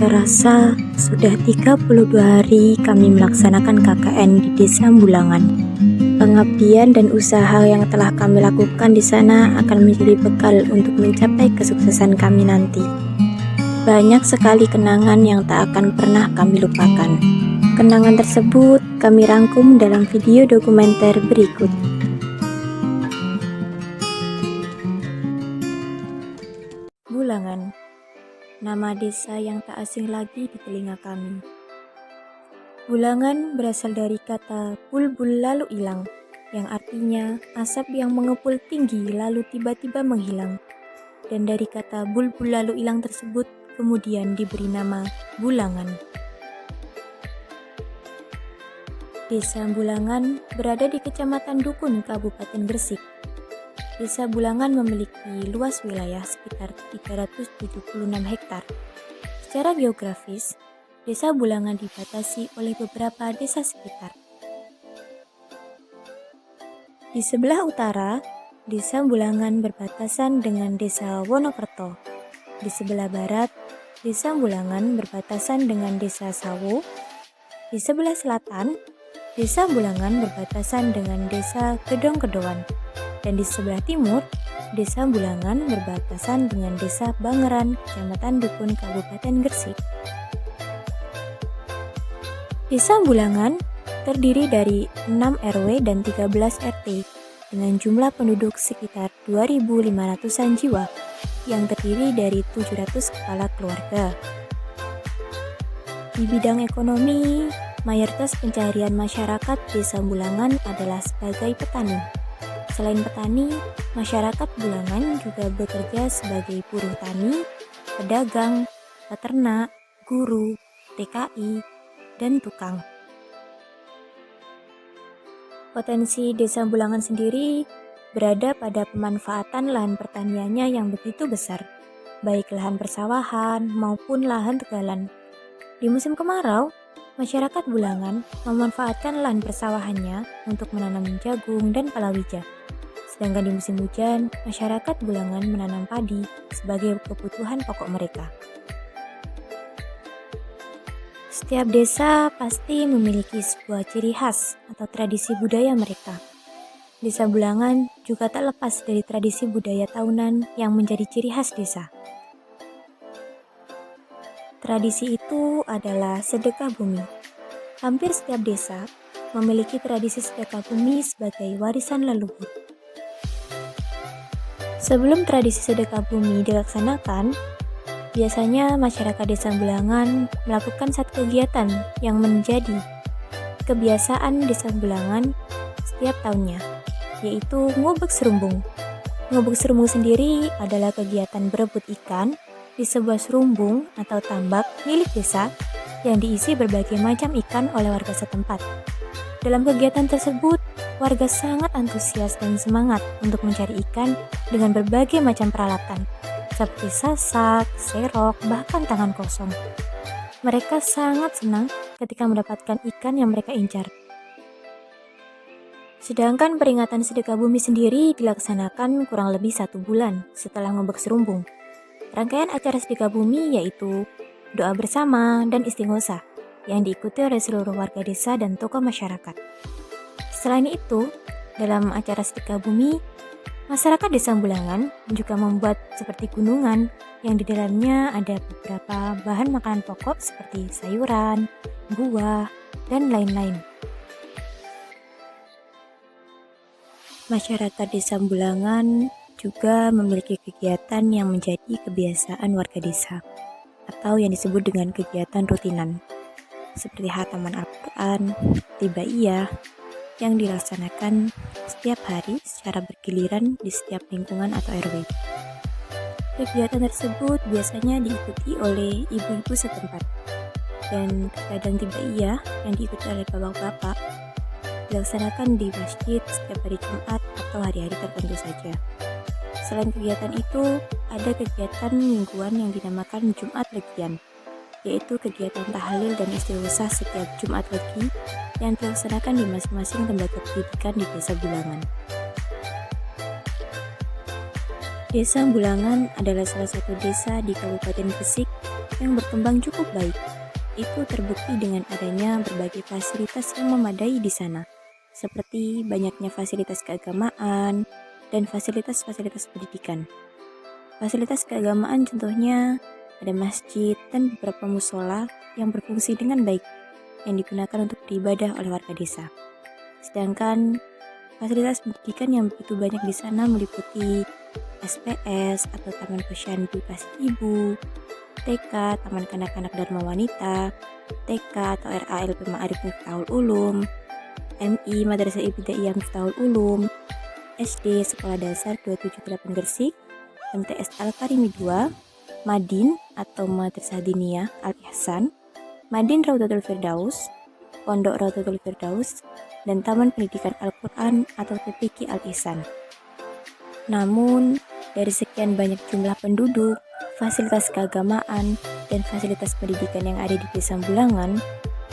terasa sudah 32 hari kami melaksanakan KKN di Desa Bulangan. Pengabdian dan usaha yang telah kami lakukan di sana akan menjadi bekal untuk mencapai kesuksesan kami nanti. Banyak sekali kenangan yang tak akan pernah kami lupakan. Kenangan tersebut kami rangkum dalam video dokumenter berikut. Bulangan, nama desa yang tak asing lagi di telinga kami. Bulangan berasal dari kata bulbul lalu hilang, yang artinya asap yang mengepul tinggi lalu tiba-tiba menghilang. Dan dari kata bulbul lalu hilang tersebut kemudian diberi nama Bulangan. Desa Bulangan berada di Kecamatan Dukun, Kabupaten Gresik. Desa Bulangan memiliki luas wilayah sekitar 376 hektar. Secara geografis, Desa Bulangan dibatasi oleh beberapa desa sekitar. Di sebelah utara, Desa Bulangan berbatasan dengan Desa Wonokerto. Di sebelah barat, Desa Bulangan berbatasan dengan Desa Sawo. Di sebelah selatan, Desa Bulangan berbatasan dengan Desa Gedong-Kedoan. Dan di sebelah timur, Desa Bulangan berbatasan dengan Desa Bangeran, Kecamatan Dukun, Kabupaten Gresik. Desa Bulangan terdiri dari 6 RW dan 13 RT dengan jumlah penduduk sekitar 2.500-an jiwa yang terdiri dari 700 kepala keluarga. Di bidang ekonomi, mayoritas pencaharian masyarakat Desa Bulangan adalah sebagai petani. Selain petani, masyarakat Bulangan juga bekerja sebagai buruh tani, pedagang, peternak, guru, TKI, dan tukang. Potensi Desa Bulangan sendiri berada pada pemanfaatan lahan pertaniannya yang begitu besar, baik lahan persawahan maupun lahan tegalan. Di musim kemarau, masyarakat Bulangan memanfaatkan lahan persawahannya untuk menanam jagung dan palawija. Sedangkan di musim hujan, masyarakat Bulangan menanam padi sebagai kebutuhan pokok mereka. Setiap desa pasti memiliki sebuah ciri khas atau tradisi budaya mereka. Desa Bulangan juga tak lepas dari tradisi budaya tahunan yang menjadi ciri khas desa. Tradisi itu adalah sedekah bumi. Hampir setiap desa memiliki tradisi sedekah bumi sebagai warisan leluhur. Sebelum tradisi sedekah bumi dilaksanakan, biasanya masyarakat Desa Bulangan melakukan satu kegiatan yang menjadi kebiasaan Desa Bulangan setiap tahunnya, yaitu ngubek serumbung. Ngubek serumbung sendiri adalah kegiatan berebut ikan di sebuah serumbung atau tambak milik desa yang diisi berbagai macam ikan oleh warga setempat. Dalam kegiatan tersebut, warga sangat antusias dan semangat untuk mencari ikan dengan berbagai macam peralatan, seperti sasak, serok, bahkan tangan kosong. Mereka sangat senang ketika mendapatkan ikan yang mereka incar. Sedangkan peringatan sedekah bumi sendiri dilaksanakan kurang lebih 1 bulan setelah ngubek serumbung. Rangkaian acara sedekah bumi yaitu doa bersama dan istighosa yang diikuti oleh seluruh warga desa dan tokoh masyarakat. Selain itu, dalam acara sedekah bumi, masyarakat Desa Bulangan juga membuat seperti gunungan yang di dalamnya ada beberapa bahan makanan pokok seperti sayuran, buah, dan lain-lain. Masyarakat Desa Bulangan juga memiliki kegiatan yang menjadi kebiasaan warga desa atau yang disebut dengan kegiatan rutinan, seperti khataman Al-Quran, tibaiyah, yang dilaksanakan setiap hari secara bergiliran di setiap lingkungan atau RW. Kegiatan tersebut biasanya diikuti oleh ibu-ibu setempat, dan kadang tibaiyah yang diikuti oleh bapak-bapak dilaksanakan di masjid setiap hari Jumat atau hari-hari tertentu saja. Selain kegiatan itu, ada kegiatan mingguan yang dinamakan Jumat Legian, yaitu kegiatan tahlil dan istighosa setiap Jumat Legi yang dilaksanakan di masing-masing lembaga pendidikan di Desa Bulangan. Desa Bulangan adalah salah satu desa di Kabupaten Gresik yang berkembang cukup baik. Itu terbukti dengan adanya berbagai fasilitas yang memadai di sana, seperti banyaknya fasilitas keagamaan dan fasilitas-fasilitas pendidikan. Fasilitas keagamaan contohnya ada masjid dan beberapa musola yang berfungsi dengan baik yang digunakan untuk beribadah oleh warga desa. Sedangkan fasilitas pendidikan yang begitu banyak di sana meliputi SPS atau Taman Posyandu Edukasi Ibu, TK, Taman Kanak-Kanak Dharma Wanita, TK atau RALP Ma'arif Miftahul Ulum, MI Madrasah Ibtidaiyah Miftahul Ulum, SD Sekolah Dasar 278 Gresik, MTS Al-Karimi 2, Madin atau Madrasah Diniyah Al-Ihsan, Madin Raudatul Firdaus, Pondok Raudatul Firdaus, dan Taman Pendidikan Al-Quran atau TPQ Al-Ihsan. Namun, dari sekian banyak jumlah penduduk, fasilitas keagamaan, dan fasilitas pendidikan yang ada di Desa Bulangan,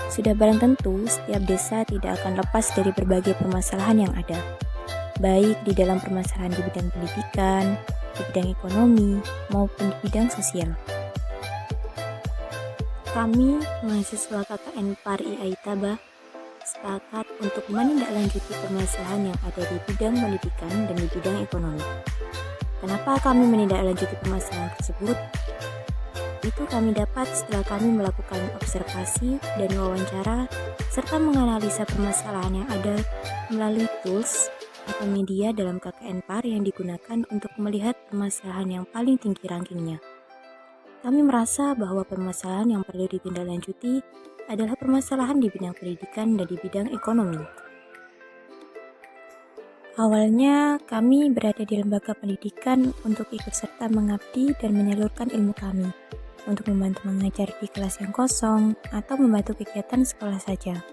sudah barang tentu setiap desa tidak akan lepas dari berbagai permasalahan yang ada, baik di dalam permasalahan di bidang pendidikan, di bidang ekonomi, maupun di bidang sosial. Kami, mahasiswa KKN PAR IAITABA, sepakat untuk menindaklanjuti permasalahan yang ada di bidang pendidikan dan di bidang ekonomi. Kenapa kami menindaklanjuti permasalahan tersebut? Itu kami dapat setelah kami melakukan observasi dan wawancara serta menganalisa permasalahan yang ada melalui tools atau media dalam KKN PAR yang digunakan untuk melihat permasalahan yang paling tinggi rankingnya. Kami merasa bahwa permasalahan yang perlu ditindaklanjuti adalah permasalahan di bidang pendidikan dan di bidang ekonomi. Awalnya, kami berada di lembaga pendidikan untuk ikut serta mengabdi dan menyalurkan ilmu kami, untuk membantu mengajar di kelas yang kosong atau membantu kegiatan sekolah saja.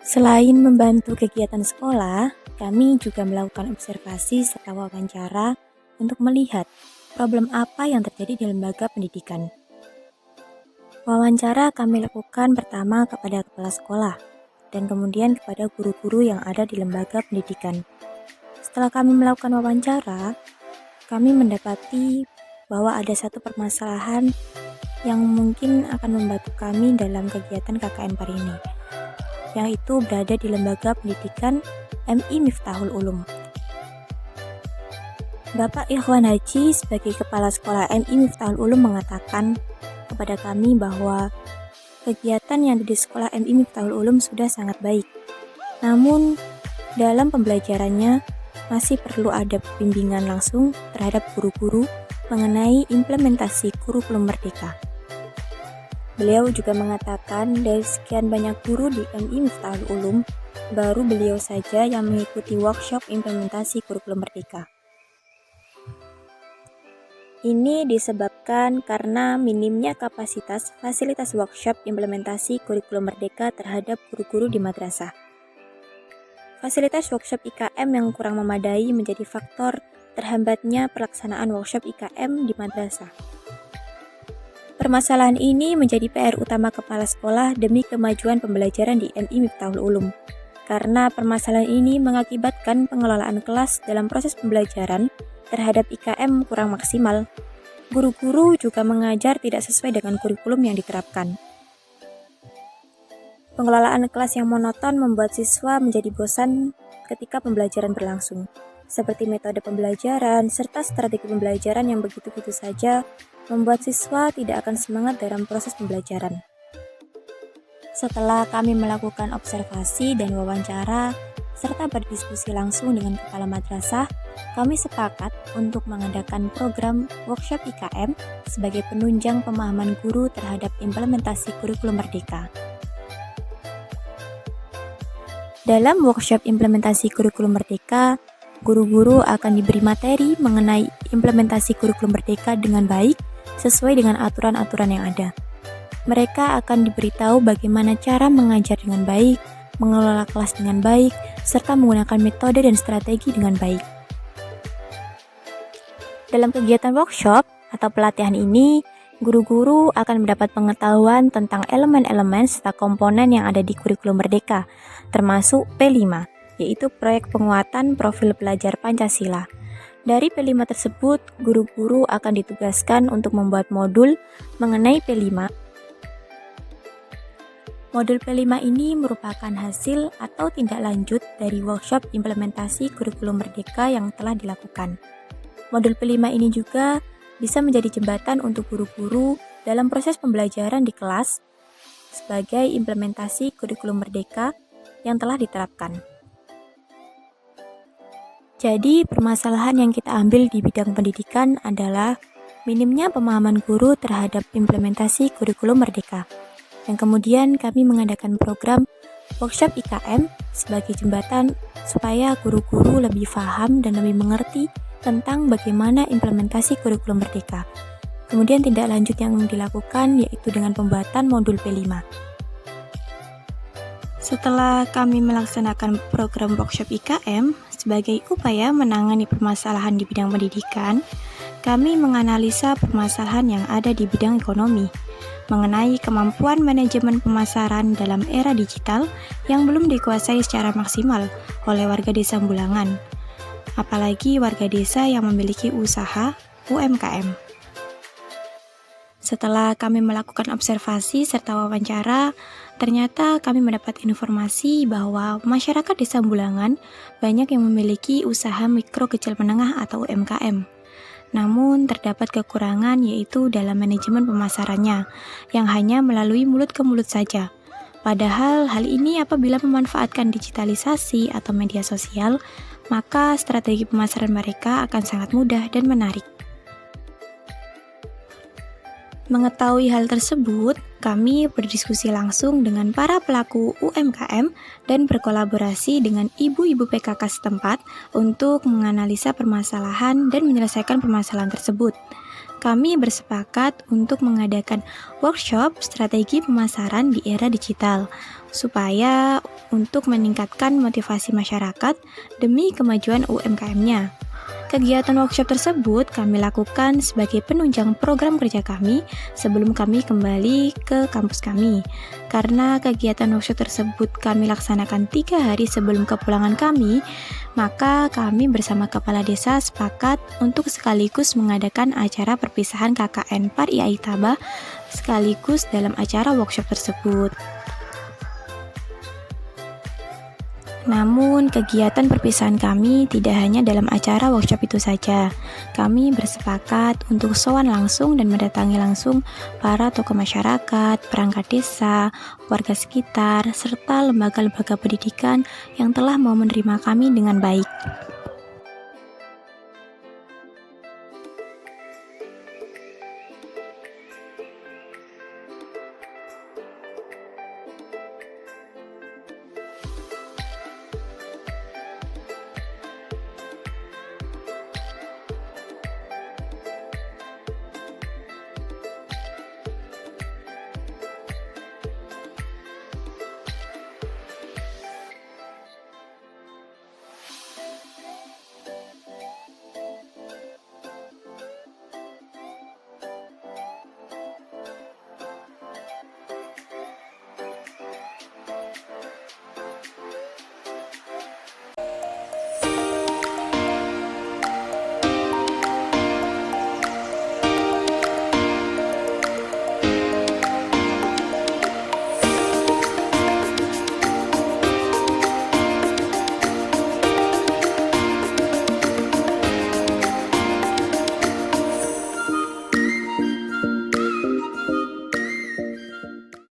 Selain membantu kegiatan sekolah, kami juga melakukan observasi serta wawancara untuk melihat problem apa yang terjadi di lembaga pendidikan. Wawancara kami lakukan pertama kepada kepala sekolah dan kemudian kepada guru-guru yang ada di lembaga pendidikan. Setelah kami melakukan wawancara, kami mendapati bahwa ada satu permasalahan yang mungkin akan membantu kami dalam kegiatan KKN PAR ini, yang itu berada di lembaga pendidikan MI Miftahul Ulum. Bapak Ikhwan Haji sebagai kepala sekolah MI Miftahul Ulum mengatakan kepada kami bahwa kegiatan yang ada di sekolah MI Miftahul Ulum sudah sangat baik. Namun, dalam pembelajarannya masih perlu ada bimbingan langsung terhadap guru-guru mengenai implementasi kurikulum merdeka. Beliau juga mengatakan dari sekian banyak guru di MI Miftahul Ulum, baru beliau saja yang mengikuti workshop implementasi kurikulum merdeka. Ini disebabkan karena minimnya kapasitas fasilitas workshop implementasi kurikulum merdeka terhadap guru-guru di madrasah. Fasilitas workshop IKM yang kurang memadai menjadi faktor terhambatnya pelaksanaan workshop IKM di madrasah. Permasalahan ini menjadi PR utama kepala sekolah demi kemajuan pembelajaran di MI Miftahul Ulum. Karena permasalahan ini mengakibatkan pengelolaan kelas dalam proses pembelajaran terhadap IKM kurang maksimal. Guru-guru juga mengajar tidak sesuai dengan kurikulum yang diterapkan. Pengelolaan kelas yang monoton membuat siswa menjadi bosan ketika pembelajaran berlangsung, seperti metode pembelajaran serta strategi pembelajaran yang begitu-begitu saja membuat siswa tidak akan semangat dalam proses pembelajaran. Setelah kami melakukan observasi dan wawancara, serta berdiskusi langsung dengan kepala madrasah, kami sepakat untuk mengadakan program workshop IKM sebagai penunjang pemahaman guru terhadap implementasi kurikulum merdeka. Dalam workshop implementasi kurikulum merdeka, guru-guru akan diberi materi mengenai implementasi kurikulum merdeka dengan baik sesuai dengan aturan-aturan yang ada. Mereka akan diberitahu bagaimana cara mengajar dengan baik, mengelola kelas dengan baik, serta menggunakan metode dan strategi dengan baik. Dalam kegiatan workshop atau pelatihan ini, guru-guru akan mendapat pengetahuan tentang elemen-elemen serta komponen yang ada di kurikulum merdeka, termasuk P5, yaitu proyek penguatan profil pelajar Pancasila. Dari P5 tersebut, guru-guru akan ditugaskan untuk membuat modul mengenai P5. Modul P5 ini merupakan hasil atau tindak lanjut dari workshop implementasi kurikulum merdeka yang telah dilakukan. Modul P5 ini juga bisa menjadi jembatan untuk guru-guru dalam proses pembelajaran di kelas sebagai implementasi kurikulum merdeka yang telah diterapkan. Jadi, permasalahan yang kita ambil di bidang pendidikan adalah minimnya pemahaman guru terhadap implementasi kurikulum merdeka. Dan kemudian kami mengadakan program workshop IKM sebagai jembatan supaya guru-guru lebih paham dan lebih mengerti tentang bagaimana implementasi kurikulum merdeka. Kemudian tindak lanjut yang dilakukan yaitu dengan pembuatan modul P5. Setelah kami melaksanakan program workshop IKM sebagai upaya menangani permasalahan di bidang pendidikan, kami menganalisa permasalahan yang ada di bidang ekonomi mengenai kemampuan manajemen pemasaran dalam era digital yang belum dikuasai secara maksimal oleh warga desa Bulangan, apalagi warga desa yang memiliki usaha UMKM. Setelah kami melakukan observasi serta wawancara, ternyata kami mendapat informasi bahwa masyarakat desa Bulangan banyak yang memiliki usaha mikro kecil menengah atau UMKM. Namun terdapat kekurangan yaitu dalam manajemen pemasarannya yang hanya melalui mulut ke mulut saja. Padahal hal ini apabila memanfaatkan digitalisasi atau media sosial, maka strategi pemasaran mereka akan sangat mudah dan menarik. Mengetahui hal tersebut, kami berdiskusi langsung dengan para pelaku UMKM dan berkolaborasi dengan ibu-ibu PKK setempat untuk menganalisa permasalahan dan menyelesaikan permasalahan tersebut. Kami bersepakat untuk mengadakan workshop strategi pemasaran di era digital, supaya untuk meningkatkan motivasi masyarakat demi kemajuan UMKM-nya. Kegiatan workshop tersebut kami lakukan sebagai penunjang program kerja kami sebelum kami kembali ke kampus kami. Karena kegiatan workshop tersebut kami laksanakan 3 hari sebelum kepulangan kami, maka kami bersama kepala desa sepakat untuk sekaligus mengadakan acara perpisahan KKN Par IAI Taba sekaligus dalam acara workshop tersebut. Namun, kegiatan perpisahan kami tidak hanya dalam acara workshop itu saja. Kami bersepakat untuk sowan langsung dan mendatangi langsung para tokoh masyarakat, perangkat desa, warga sekitar, serta lembaga-lembaga pendidikan yang telah mau menerima kami dengan baik.